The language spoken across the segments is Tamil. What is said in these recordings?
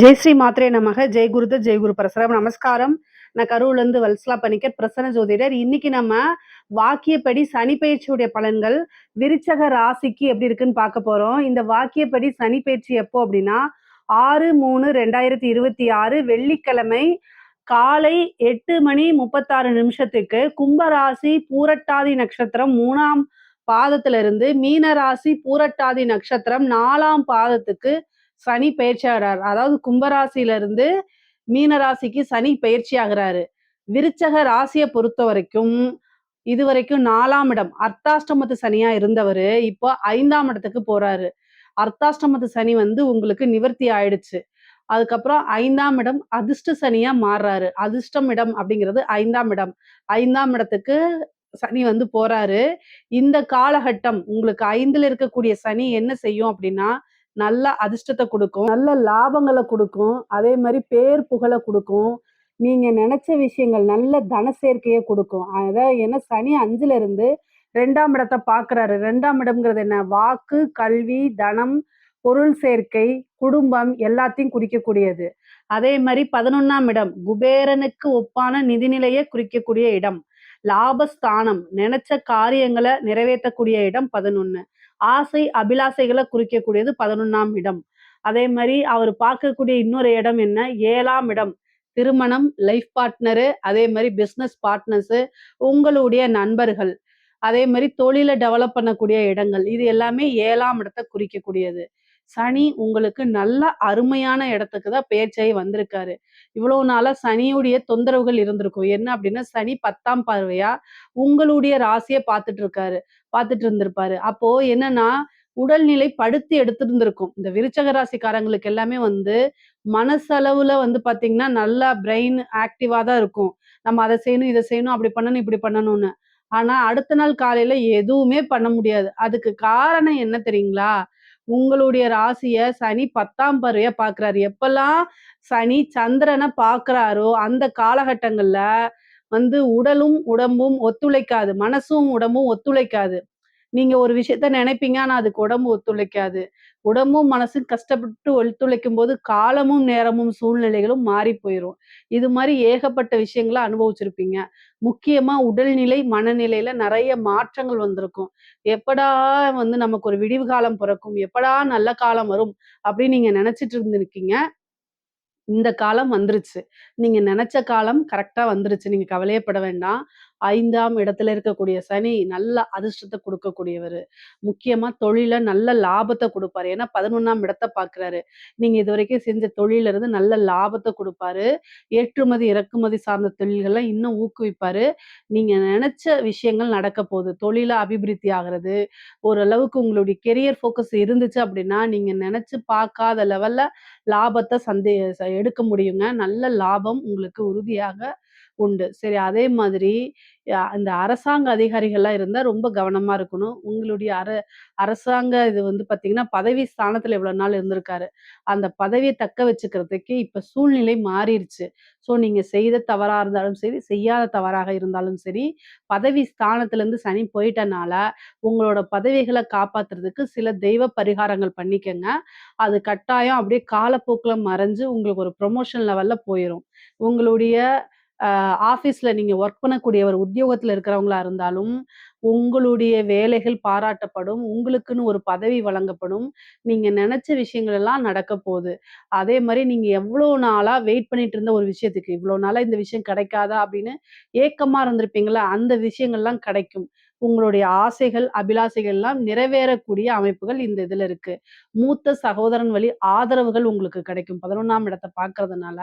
ஜெய் ஸ்ரீ மாத்ரே நமக. ஜெய் குருத ஜெய் குரு பரசுராம். நமஸ்காரம். நான் கரூர்லேருந்து வல்சலா பணிக்கர், பிரசன்ன ஜோதிடர். இன்னைக்கு நம்ம வாக்கியப்படி சனி பயிற்சியுடைய பலன்கள் விருச்சக ராசிக்கு எப்படி இருக்குன்னு பார்க்க போறோம். இந்த வாக்கியப்படி சனி பயிற்சி எப்போ அப்படின்னா 6/3/2026 வெள்ளிக்கிழமை காலை 8:36 கும்பராசி பூரட்டாதி நட்சத்திரம் 3ஆம் பாதத்துல இருந்து மீனராசி பூரட்டாதி நட்சத்திரம் 4ஆம் பாதத்துக்கு சனி பயிற்சி ஆகிறார். அதாவது கும்பராசியில இருந்து மீனராசிக்கு சனி பயிற்சி ஆகிறாரு. விருச்சக ராசியை பொறுத்த வரைக்கும் இதுவரைக்கும் 4ஆம் இடம் அர்த்தாஷ்டமத்து சனியா இருந்தவர் இப்போ 5ஆம் இடத்துக்கு போறாரு. அர்த்தாஷ்டமத்து சனி உங்களுக்கு நிவர்த்தி ஆயிடுச்சு. அதுக்கப்புறம் 5ஆம் இடம் அதிர்ஷ்ட சனியா மாறுறாரு. அதிர்ஷ்டம் இடம் அப்படிங்கிறது 5ஆம் இடம். 5ஆம் இடத்துக்கு சனி போறாரு. இந்த காலகட்டம் உங்களுக்கு 5ல இருக்கக்கூடிய சனி என்ன செய்யும் அப்படின்னா நல்ல அதிர்ஷ்டத்தை கொடுக்கும், நல்ல லாபங்களை கொடுக்கும், அதே மாதிரி பேர் புகழை கொடுக்கும், நீங்க நினைச்ச விஷயங்கள் நல்ல தன சேர்க்கையை கொடுக்கும். அதாவது ஏன்னா சனி 5ல இருந்து 2ஆம் இடத்தை பாக்குறாரு. 2ஆம் இடம்ங்கிறது என்ன? வாக்கு, கல்வி, தனம், பொருள் சேர்க்கை, குடும்பம் எல்லாத்தையும் குறிக்கக்கூடியது. அதே மாதிரி 11ஆம் இடம் குபேரனுக்கு ஒப்பான நிதிநிலையை குறிக்கக்கூடிய இடம். லாபஸ்தானம் நினைச்ச காரியங்களை நிறைவேற்றக்கூடிய இடம் 11. ஆசை அபிலாசைகளை குறிக்கக்கூடியது 11ஆம் இடம். அதே மாதிரி அவர் பார்க்கக்கூடிய இன்னொரு இடம் என்ன? 7ஆம் இடம் திருமணம், லைஃப் பார்ட்னரு, அதே மாதிரி பிஸ்னஸ் பார்ட்னர்ஸு, உங்களுடைய நண்பர்கள், அதே மாதிரி தொழிலை டெவலப் பண்ணக்கூடிய இடங்கள், இது எல்லாமே 7ஆம் இடத்தை குறிக்கக்கூடியது. சனி உங்களுக்கு நல்ல அருமையான இடத்துக்கு தான் பெயர்ச்சியாகி வந்திருக்காரு. இவ்வளவு நாளா சனியுடைய தொந்தரவுகள் இருந்திருக்கும். என்ன அப்படின்னா சனி 10ஆம் பார்வையா உங்களுடைய ராசியை பார்த்துட்டு இருந்திருப்பாரு. அப்போ என்னன்னா உடல்நிலை படுத்தி எடுத்திருந்திருக்கும். இந்த விருச்சக ராசிக்காரங்களுக்கு எல்லாமே மனசளவுல பாத்தீங்கன்னா நல்லா பிரெயின் ஆக்டிவா தான் இருக்கும். நம்ம அதை செய்யணும், இதை செய்யணும், அப்படி பண்ணணும், இப்படி பண்ணணும்னு. ஆனா அடுத்த நாள் காலையில எதுவுமே பண்ண முடியாது. அதுக்கு காரணம் என்ன தெரியுங்களா? உங்களுடைய ராசிய சனி 10ஆம் பார்வையா பாக்குறாரு. எப்பெல்லாம் சனி சந்திரனை பாக்குறாரோ அந்த காலகட்டங்கள்ல உடலும் உடம்பும் ஒத்துழைக்காது, மனசும் உடம்பும் ஒத்துழைக்காது. நீங்க ஒரு விஷயத்த நினைப்பீங்க, ஆனா அதுக்கு உடம்பு ஒத்துழைக்காது. உடம்பும் மனசும் கஷ்டப்பட்டு ஒத்துழைக்கும் போது காலமும் நேரமும் சூழ்நிலைகளும் மாறி போயிரும். இது மாதிரி ஏகப்பட்ட விஷயங்களை அனுபவிச்சிருப்பீங்க. முக்கியமா உடல்நிலை, மனநிலையில நிறைய மாற்றங்கள் வந்திருக்கும். எப்படா நமக்கு ஒரு விடிவு காலம் பிறக்கும், எப்படா நல்ல காலம் வரும் அப்படின்னு நீங்க நினைச்சிட்டு இருந்திருக்கீங்க. இந்த காலம் வந்துருச்சு. நீங்க நெனச்ச காலம் கரெக்ட்டா வந்துருச்சு. நீங்க கவலையேப்பட வேண்டாம். 5ஆம் இடத்துல இருக்கக்கூடிய சனி நல்ல அதிர்ஷ்டத்த குடுக்கக்கூடியவரு. முக்கியமா தொழில்ல நல்ல லாபத்த குடுப்பாரு. ஏன்னா 11ஆம் இடத்த பார்க்குறாரு. நீங்க இதுவரைக்கும் செஞ்ச தொழில்ல இருந்து நல்ல லாபத்த குடுப்பாரு. ஏற்றுமதி, இறக்குமதி சார்ந்த தொழில்கள்லாம் இன்னும் ஊக்குவிப்பாரு. நீங்க நெனச்ச விஷயங்கள் நடக்க போகுது. தொழில அபிவிருத்தி ஆகுறது, ஓரளவுக்கு உங்களுடைய கெரியர் ஃபோக்கஸ் இருந்துச்சு அப்படின்னா, நீங்க நெனச்சு பார்க்காத லெவல்ல லாபத்த எடுக்க முடியுங்க. நல்ல லாபம் உங்களுக்கு உறுதியாக உண்டு. சரி, அதே மாதிரி இந்த அரசாங்க அதிகாரிகள்லாம் இருந்தா ரொம்ப கவனமா இருக்கணும். உங்களுடைய அரசாங்க இது பார்த்தீங்கன்னா, பதவி ஸ்தானத்துல இவ்வளவு நாள் இருந்திருக்காரு. அந்த பதவிய தக்க வச்சுக்கிறதுக்கு இப்ப சூழ்நிலை மாறிருச்சு. ஸோ நீங்க செய்த தவறா இருந்தாலும் சரி, செய்யாத தவறாக இருந்தாலும் சரி, பதவி ஸ்தானத்துலேருந்து சனி போயிட்டனால, உங்களோட பதவிகள காப்பாத்துறதுக்கு சில தெய்வ பரிகாரங்கள் பண்ணிக்கங்க. அது கட்டாயம் அப்படியே காலப்போக்குல மறைஞ்சு உங்களுக்கு ஒரு ப்ரொமோஷன் லெவல்ல போயிரும். உங்களுடைய ஆஃபீஸ்ல நீங்க ஒர்க் பண்ணக்கூடிய ஒரு உத்தியோகத்துல இருக்கிறவங்களா இருந்தாலும், உங்களுடைய வேலைகள் பாராட்டப்படும். உங்களுக்குன்னு ஒரு பதவி வழங்கப்படும். நீங்க நெனச்ச விஷயங்கள் எல்லாம் நடக்க போது. அதே மாரி நீங்க எவ்ளோ நாளா வெயிட் பண்ணிட்டு இருந்த ஒரு விஷயத்துக்கு, இவ்ளோ நாளா இந்த விஷயம் கிடைக்காதா அப்படின்னு ஏக்கமா இருந்திருப்பீங்கல்ல, அந்த விஷயங்கள்லாம் கிடைக்கும். உங்களுடைய ஆசைகள், அபிலாசைகள் எல்லாம் நிறைவேறக்கூடிய அமைப்புகள் இந்த இதுல இருக்கு. மூத்த சகோதரன் வழி ஆதரவுகள் உங்களுக்கு கிடைக்கும். 11ஆம் இடத்த பார்க்கறதுனால,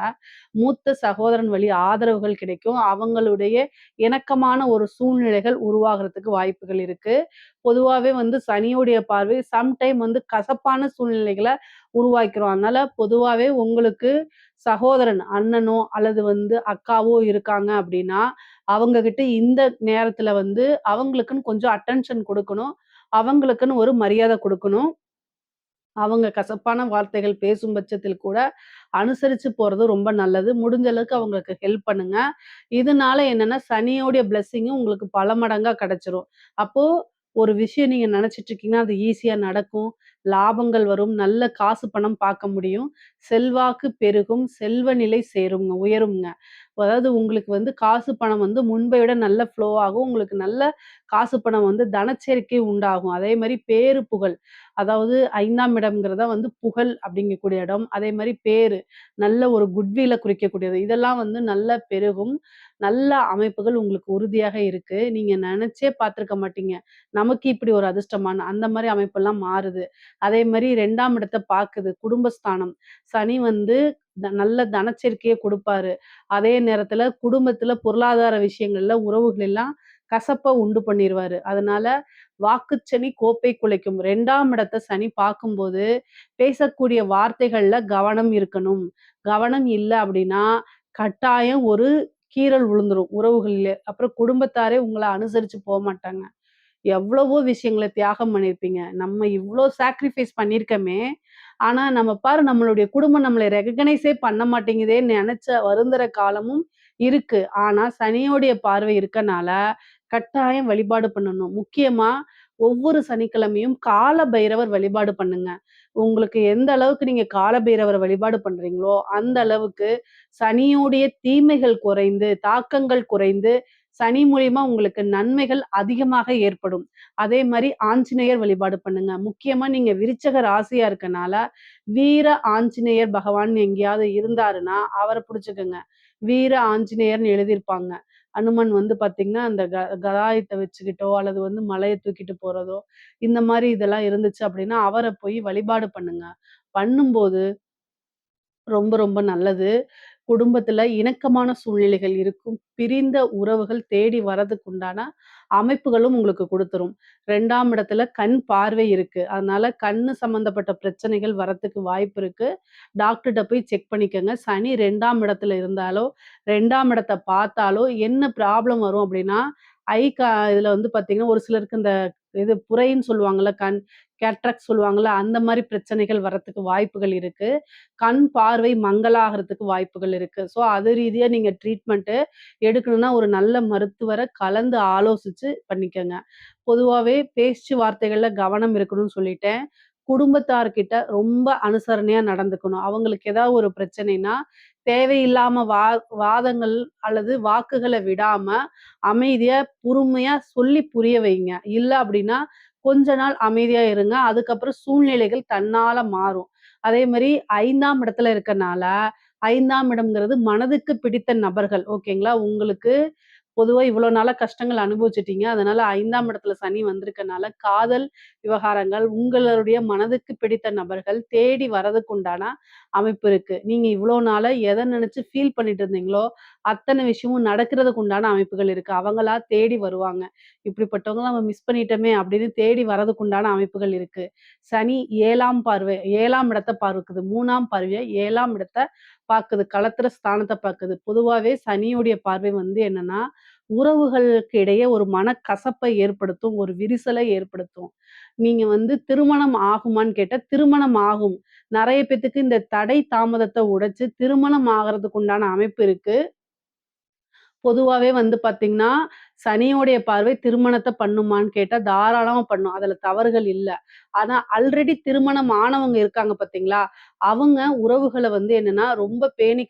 மூத்த சகோதரன் வழி ஆதரவுகள் கிடைக்கும். அவங்களுடைய இணக்கமான ஒரு சூழ்நிலைகள் உருவாகுறதுக்கு வாய்ப்புகள் இருக்கு. பொதுவாவே சனியுடைய பார்வை சம்டைம் கசப்பான சூழ்நிலைகள உருவாக்கிரும். அதனால பொதுவாவே உங்களுக்கு சகோதரன், அண்ணனோ அல்லது அக்காவோ இருக்காங்க அப்படின்னா, அவங்க கிட்ட இந்த நேரத்துல அவங்களுக்குன்னு கொஞ்சம் அட்டென்ஷன் குடுக்கணும். அவங்களுக்குன்னு ஒரு மரியாதை குடுக்கணும். அவங்க கசப்பான வார்த்தைகள் பேசும் பட்சத்தில் கூட அனுசரிச்சு போறது ரொம்ப நல்லது. முடிஞ்ச அளவுக்கு அவங்களுக்கு ஹெல்ப் பண்ணுங்க. இதனால என்னன்னா, சனியோடைய பிளெஸ்ஸிங்கும் உங்களுக்கு பல மடங்கா கிடைச்சிரும். அப்போ ஒரு விஷயம் நீங்க நெனச்சிட்டு இருக்கீங்கன்னா, அது ஈஸியா நடக்கும். லாபங்கள் வரும். நல்ல காசு, பணம் பார்க்க முடியும். செல்வாக்கு பெருகும். செல்வ நிலை சேருங்க, உயரும்ங்க. அதாவது உங்களுக்கு வந்து காசு, பணம் வந்து முன்பை விட நல்ல ஃப்ளோ ஆகும். உங்களுக்கு நல்ல காசு, பணம் வந்து தனச்சேர்க்கை உண்டாகும். அதே மாரி பேரு, புகழ். அதாவது 5ஆம் இடம்ங்கிறது தான் வந்து புகழ் அப்படிங்கக்கூடிய இடம். அதே மாரி பேரு. நல்ல ஒரு குட்வில்ல குறிக்கக்கூடியது. இதெல்லாம் வந்து நல்லா பெருகும். நல்ல அமைப்புகள் உங்களுக்கு உறுதியாக இருக்கு. நீங்க நெனச்சே பார்த்துருக்க மாட்டீங்க. நமக்கு இப்படி ஒரு அதிர்ஷ்டமான்னு. அந்த மாரி அமைப்பெல்லாம் மாறுது. அதே மாரி 2ஆம் இடத்த பாக்குது. குடும்பஸ்தானம். சனி வந்து நல்ல தனச்சேர்க்கைய குடுப்பாரு. அதே நேரத்துல குடும்பத்துல பொருளாதார விஷயங்கள்ல, உறவுகள் எல்லாம் கசப்ப உண்டு பண்ணிருவாரு. அதனால வாக்குச்சனி கோப்பை குலைக்கும். 2ஆம் இடத்த சனி பார்க்கும்போது, பேசக்கூடிய வார்த்தைகள்ல கவனம் இருக்கணும். கவனம் இல்ல அப்படின்னா, கட்டாயம் ஒரு கீறல் விழுந்துரும் உறவுகள்ல. அப்புறம் குடும்பத்தாரே உங்கள அனுசரிச்சு போமாட்டாங்க. எவ்வளவோ விஷயங்கள தியாகம் பண்ணியிருப்பீங்க. நம்ம இவ்ளோ சாக்ரிஃபைஸ் பண்ணியிருக்கோமே! ஆனா, நம்ம பாரு நம்மளுடைய குடும்பம் நம்மள ரெகக்னைஸே பண்ண மாட்டேங்குதேன்னு நெனச்ச வருந்துற காலமும் இருக்கு. ஆனா, சனியோடைய பார்வை இருக்கனால, கட்டாயம் வழிபாடு பண்ணணும். முக்கியமா ஒவ்வொரு சனிக்கிழமையும் கால பைரவர் வழிபாடு பண்ணுங்க. உங்களுக்கு எந்த அளவுக்கு நீங்க கால பைரவர வழிபாடு பண்றீங்களோ, அந்த அளவுக்கு சனியுடைய தீமைகள் குறைந்து, தாக்கங்கள் குறைந்து சனி மூலியமா உங்களுக்கு நன்மைகள் அதிகமாக ஏற்படும். அதே மாரி ஆஞ்சநேயர் வழிபாடு பண்ணுங்க. முக்கியமா நீங்க விருச்சக ராசியா இருக்கனால, வீர ஆஞ்சநேயர் பகவான் எங்கேயாவது இருந்தாருன்னா, அவர புடிச்சுக்கங்க. வீர ஆஞ்சநேயர்ன்னு எழுதியிருப்பாங்க. அனுமன் வந்து பார்த்தீங்கன்னா, அந்த கதாயுத்த வச்சுக்கிட்டோ, அல்லது வந்து மலைய தூக்கிட்டு போறதோ, இந்த மாரி இதெல்லாம் இருந்துச்சு அப்படின்னா, அவர போய் வழிபாடு பண்ணுங்க. பண்ணும்போது ரொம்ப ரொம்ப நல்லது. குடும்பத்துல இணக்கமான சூழ்நிலைகள் இருக்கும். பிரிந்த உறவுகள் தேடி வரதுக்கு உண்டான அமைப்புகளும் உங்களுக்கு குடுத்துரும். 2ஆம் இடத்துல கண் பார்வை இருக்கு. அதனால கண்ணு சம்மந்தப்பட்ட பிரச்சனைகள் வரத்துக்கு வாய்ப்பு இருக்கு. டாக்டர்ட்ட போய் செக் பண்ணிக்கங்க. சனி 2ஆம் இடத்துல இருந்தாலோ, 2ஆம் இடத்த பார்த்தாலோ என்ன ப்ராப்ளம் வரும் அப்டின்னா, இதுல வந்து பார்த்தீங்கன்னா, ஒரு சிலருக்கு இந்த இது புரைன்னு சொல்லுவாங்கல்ல, கேட்ராக்ட் சொல்லுவாங்கல்ல, அந்த மாரி பிரச்சனைகள் வரத்துக்கு வாய்ப்புகள் இருக்கு. கண் பார்வை மங்கலாகறதுக்கு வாய்ப்புகள் இருக்கு. ஸோ, அது ரீதியா நீங்க ட்ரீட்மெண்ட்டு எடுக்கணும்னா, ஒரு நல்ல மருத்துவர கலந்து ஆலோசிச்சு பண்ணிக்கங்க. பொதுவாவே பேச்சு வார்த்தைகள்ல கவனம் இருக்கணும்னு சொல்லிட்டேன். குடும்பத்தார்கிட்ட ரொம்ப அனுசரணையா நடந்துக்கணும். அவங்களுக்கு ஏதாவது ஒரு பிரச்சனைன்னா, தேவையில்லாம வாதங்கள் அல்லது வாக்குகள விடாம, அமைதியா, பொறுமையா சொல்லி புரிய வைங்க. இல்ல அப்டின்னா, கொஞ்ச நாள் அமைதியா இருங்க. அதுக்கப்புறம் சூழ்நிலைகள் தன்னால மாறும். அதே மாரி 5ஆம் இடத்துல இருக்கனால, 5ஆம் இடம்ங்கிறது மனதுக்கு பிடித்த நபர்கள். ஓகேங்களா? உங்களுக்கு பொதுவா இவ்வளோ நாளா கஷ்டங்கள் அனுபவிச்சுட்டீங்க. அதனால 5ஆம் இடத்துல சனி வந்திருக்கனால, காதல் விவகாரங்கள், உங்களுடைய மனதுக்கு பிடித்த நபர்கள் தேடி வரதுக்கு உண்டான அமைப்பு இருக்கு. நீங்க இவ்வளோ நாளா எத நெனச்சு ஃபீல் பண்ணிட்டு இருந்தீங்களோ, அத்தன விஷயமும் நடக்கிறதுக்கு உண்டான அமைப்புகள் இருக்கு. அவங்களா தேடி வருவாங்க. இப்படிப்பட்டவங்கள நம்ம மிஸ் பண்ணிட்டோமே அப்படின்னு தேடி வரதுக்கு உண்டான அமைப்புகள் இருக்கு. சனி 7ஆம் பார்வை 7ஆம் இடத்த பார்க்குது. 3ஆம் பார்வையா 7ஆம் இடத்த பாக்குது. களத்திர ஸ்தானத்த பாக்குது. பொதுவாவே சனியுடைய பார்வை வந்து என்னன்னா, உறவுகளுக்கு இடையே ஒரு மனக்கசப்பை ஏற்படுத்தும். ஒரு விரிசலை ஏற்படுத்தும். நீங்க வந்து திருமணம் ஆகுமான்னு கேட்டா, திருமணம் ஆகும். நெறைய பேத்துக்கு இந்த தடை தாமதத்த உடைச்சு திருமணம் ஆகறதுக்கு உண்டான அமைப்பு இருக்கு. பொதுவாவே வந்து பார்த்தீங்கன்னா, சனியோடைய பார்வை திருமணத்த பண்ணுமான்னு கேட்டா, தாராளமா பண்ணும். அதுல தவறுகள் இல்ல. ஆனா, ஆல்ரெடி திருமணம் ஆனவங்க இருக்காங்க பார்த்தீங்களா, அவங்க உறவுகள வந்து என்னன்னா, ரொம்ப பேணி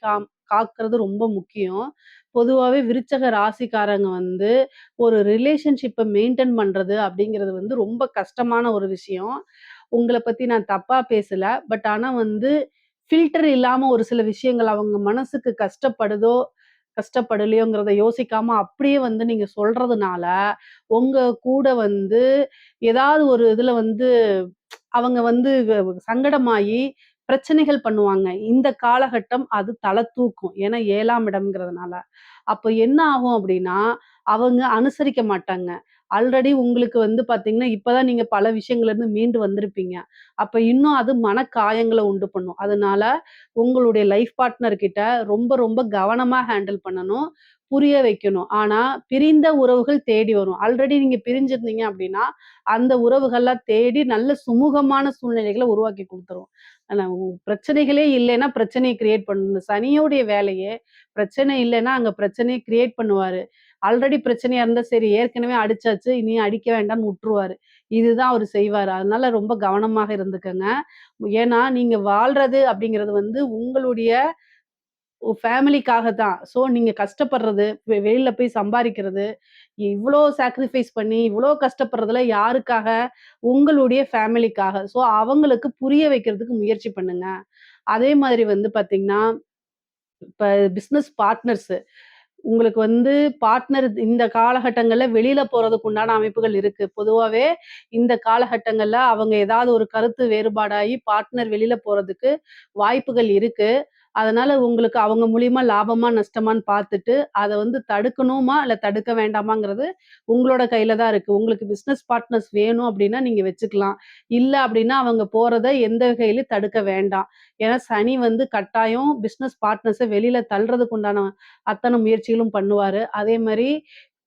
காக்குறது ரொம்ப முக்கியம். பொதுவாவே விருச்சக ராசிக்காரங்க வந்து, ஒரு ரிலேஷன்ஷிப்ப மெயின்டெயின் பண்றது அப்படிங்கிறது வந்து ரொம்ப கஷ்டமான ஒரு விஷயம். உங்கள பத்தி நான் தப்பா பேசல. பட் ஆனா வந்து, ஃபில்டர் இல்லாம ஒரு சில விஷயங்கள் அவங்க மனசுக்கு கஷ்டப்படலையோங்கிறத யோசிக்காம அப்படியே வந்து நீங்க சொல்றதுனால, உங்க கூட வந்து ஏதாவது ஒரு இதுல வந்து அவங்க வந்து சங்கடமாயி பிரச்சனைகள் பண்ணுவாங்க. இந்த காலகட்டம் அது தல தூக்கும். ஏன்னா 7ஆம் இடம்ங்கிறதுனால. அப்ப என்ன ஆகும் அப்டின்னா, அவங்க அனுசரிக்க மாட்டாங்க. ஆல்ரெடி உங்களுக்கு வந்து பார்த்தீங்கன்னா, இப்ப தான் நீங்க பல விஷயங்கள்லருந்து மீண்டு வந்திருப்பீங்க. அப்ப இன்னும் அது மனக்காயங்கள உண்டு பண்ணும். அதனால உங்களுடைய லைஃப் பார்ட்னர் கிட்ட ரொம்ப ரொம்ப கவனமா ஹேண்டில் பண்ணணும். புரிய வைக்கணும். ஆனா, பிரிந்த உறவுகள் தேடி வரும். ஆல்ரெடி நீங்க பிரிஞ்சிருந்தீங்க அப்டின்னா, அந்த உறவுகள்லாம் தேடி நல்ல சுமூகமான சூழ்நிலைகள உருவாக்கி குடுத்துரும். ஆனா பிரச்சனைகளே இல்லைன்னா, பிரச்சனைய கிரியேட் பண்ணணும். சனியோடைய வேலையே பிரச்சனை இல்லைன்னா, அங்க பிரச்சனைய கிரியேட் பண்ணுவாரு. ஆல்ரெடி பிரச்சனையா இருந்தா சரி ஏற்கனவே அடிச்சாச்சு, இனி அடிக்க வேண்டாம்னு உட்டுருவாரு. இதுதான் அவரு செய்வாரு. அதனால ரொம்ப கவனமாக இருந்துக்கங்க. ஏன்னா, நீங்க வாழ்றது அப்படிங்கிறது வந்து உங்களுடைய ஃபேமிலிக்காக தான். ஸோ நீங்க கஷ்டப்படுறது, வெளில போய் சம்பாரிக்கிறது, இவ்ளோ சாக்ரிஃபைஸ் பண்ணி, இவ்ளோ கஷ்டப்படுறதுல யாருக்காக? உங்களுடைய ஃபேமிலிக்காக. ஸோ அவங்களுக்கு புரிய வைக்கிறதுக்கு முயற்சி பண்ணுங்க. அதே மாதிரி வந்து பார்த்தீங்கன்னா, இப்ப பிசினஸ் பார்ட்னர்ஸ் உங்களுக்கு வந்து பார்ட்னர் இந்த காலகட்டங்கள்ல வெளியில போறதுக்கு உண்டான அமைப்புகள் இருக்கு. பொதுவாவே இந்த காலகட்டங்கள்ல அவங்க ஏதாவது ஒரு கருத்து வேறுபாடாகி பார்ட்னர் வெளியில போறதுக்கு வாய்ப்புகள் இருக்கு. அதனால உங்களுக்கு அவங்க மூலியமா லாபமா, நஷ்டமான்னு பார்த்துட்டு, அத வந்து தடுக்கணுமா, இல்ல தடுக்க வேண்டாமாங்கிறது உங்களோட கையில தான் இருக்கு. உங்களுக்கு பிசினஸ் பார்ட்னர்ஸ் வேணும் அப்டின்னா நீங்க வச்சுக்கலாம். இல்ல அப்டின்னா அவங்க போறத எந்த வகையிலும் தடுக்க வேண்டாம். ஏன்னா சனி வந்து கட்டாயம் பிசினஸ் பார்ட்னர்ஸ வெளியில தள்றதுக்கு உண்டான அத்தன முயற்சிகளும் பண்ணுவாரு. அதே மாரி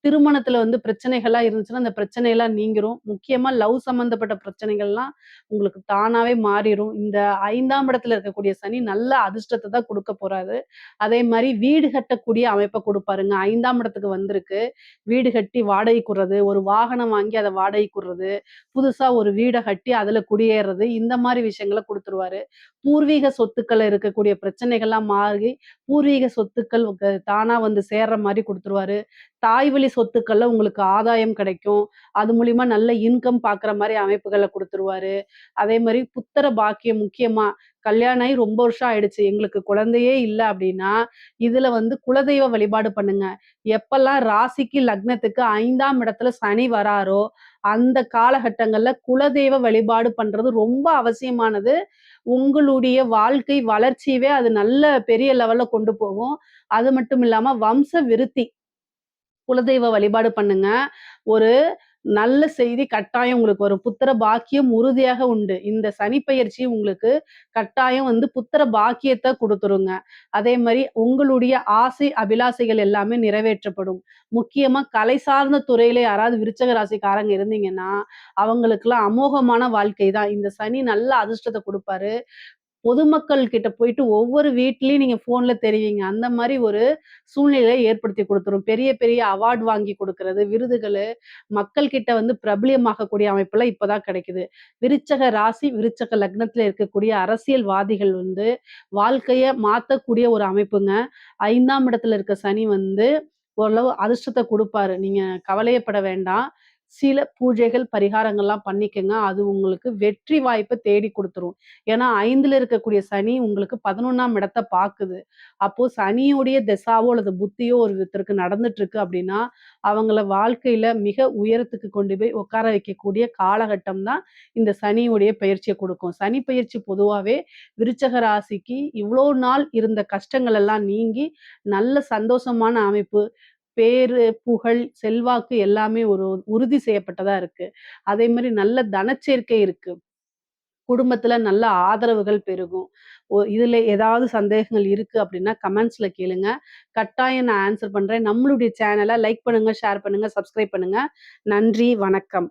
திருமணத்துல வந்து பிரச்சனைகள்லாம் இருந்துச்சுன்னா, அந்த பிரச்சனையெல்லாம் நீங்கிரும். முக்கியமா லவ் சம்மந்தப்பட்ட பிரச்சனைகள்லாம் உங்களுக்கு தானாவே மாறிரும். இந்த 5ஆம் இடத்துல இருக்கக்கூடிய சனி நல்ல அதிர்ஷ்டத்த தான் குடுக்க போறாரு. அதே மாரி வீடு கட்டக்கூடிய அமைப்ப குடுப்பாருங்க. 5ஆம் இடத்துக்கு வந்திருக்கு. வீடு கட்டி வாடகைக்கு விடுறது, ஒரு வாகனம் வாங்கி அத வாடகைக்கு விடுறது, புதுசா ஒரு வீட கட்டி அதுல குடியேறது, இந்த மாரி விஷயங்கள குடுத்துருவாரு. பூர்வீக சொத்துக்கள்ல இருக்கக்கூடிய பிரச்சனைகள்லாம் மாறி, பூர்வீக சொத்துக்கள் தானா வந்து சேர்ற மாரி குடுத்துருவாரு. தாய் வழி சொத்துக்கள்ல உங்களுக்கு ஆதாயம் கிடைக்கும். அது மூலியமா நல்ல இன்கம் பாக்குற மாரி அமைப்புகள குடுத்துருவாரு. அதே மாரி புத்திர பாக்கியம் முக்கியமா கல்யாணம் ஆகி ரொம்ப வருஷம் ஆயிடுச்சு. எங்களுக்கு குழந்தையே இல்ல அப்டின்னா, இதுல வந்து குலதெய்வ வழிபாடு பண்ணுங்க. எப்பல்லாம் ராசிக்கு, லக்னத்துக்கு 5ஆம் இடத்துல சனி வராரோ, அந்த காலகட்டங்கள்ல குலதெய்வ வழிபாடு பண்றது ரொம்ப அவசியமானது. உங்களுடைய வாழ்க்கை வளர்ச்சியவே அது நல்ல பெரிய லெவல்ல கொண்டு போகும். அது மட்டும் இல்லாம வம்ச விருத்தி. குலதெய்வ வழிபாடு பண்ணுங்க. ஒரு நல்ல செய்தி கட்டாயம் உங்களுக்கு வரும். புத்திர பாக்கியம் உறுதியாக உண்டு. இந்த சனி பெயர்ச்சி உங்களுக்கு கட்டாயம் வந்து புத்திர பாக்கியத்த குடுத்துருங்க. அதே மாரி உங்களுடைய ஆசை, அபிலாசைகள் எல்லாமே நிறைவேற்றப்படும். முக்கியமா கலை சார்ந்த துறையில யாராவது விருச்சக ராசிக்காரங்க இருந்தீங்கன்னா, அவங்களுக்கெல்லாம் அமோகமான வாழ்க்கை தான். இந்த சனி நல்ல அதிர்ஷ்டத்த குடுப்பாரு. பொதுமக்கள் கிட்ட போயிட்டு ஒவ்வொரு வீட்லயும் நீங்க ஃபோன்ல தெரிவீங்க. அந்த மாரி ஒரு சூழ்நிலையை ஏற்படுத்தி குடுத்துரும். பெரிய, பெரிய அவார்ட் வாங்கி குடுக்குறது, விருதுகளு, மக்கள் கிட்ட வந்து பிரபலியமாகக்கூடிய அமைப்பெல்லாம் இப்ப தான் கிடைக்குது. விருச்சக ராசி, விருச்சக லக்னத்தில இருக்கக்கூடிய அரசியல்வாதிகள் வந்து வாழ்க்கைய மாத்தக்கூடிய ஒரு அமைப்புங்க. 5ஆம் இடத்துல இருக்க சனி வந்து ஓரளவு அதிர்ஷ்டத்த குடுப்பாரு. நீங்க கவலையப்பட வேண்டாம். சில பூஜைகள், பரிகாரங்கள்லாம் பண்ணிக்கங்க. அது உங்களுக்கு வெற்றி வாய்ப்ப தேடி குடுத்துரும். ஏன்னா 5ல இருக்கக்கூடிய சனி உங்களுக்கு 11ஆம் இடத்த பாக்குது. அப்போ சனியுடைய திசாவோ அல்லது புத்தியோ ஒருத்தருக்கு நடந்துட்டு இருக்கு அப்படின்னா, அவங்கள வாழ்க்கையில மிக உயரத்துக்கு கொண்டு போய் உட்கார வைக்கக்கூடிய காலகட்டம் தான் இந்த சனியுடைய பெயர்ச்சிய குடுக்கும். சனி பெயர்ச்சி பொதுவாவே விருச்சக ராசிக்கு இவ்ளோ நாள் இருந்த கஷ்டங்கள் எல்லாம் நீங்கி, நல்ல சந்தோஷமான அமைப்பு, பேரு, புகழ், செல்வாக்கு எல்லாமே ஒரு உறுதி செய்யப்பட்டதா இருக்கு. அதே மாரி நல்ல தனச்சேர்க்கை இருக்கு. குடும்பத்துல நல்ல ஆதரவுகள் பெருகும். இதுல ஏதாவது சந்தேகங்கள் இருக்கு அப்படின்னா கமெண்ட்ஸ்ல கேளுங்க. கட்டாயம் நான் ஆன்சர் பண்றேன். நம்மளுடைய சேனல லைக் பண்ணுங்க, ஷேர் பண்ணுங்க, சப்ஸ்கிரைப் பண்ணுங்க. நன்றி, வணக்கம்.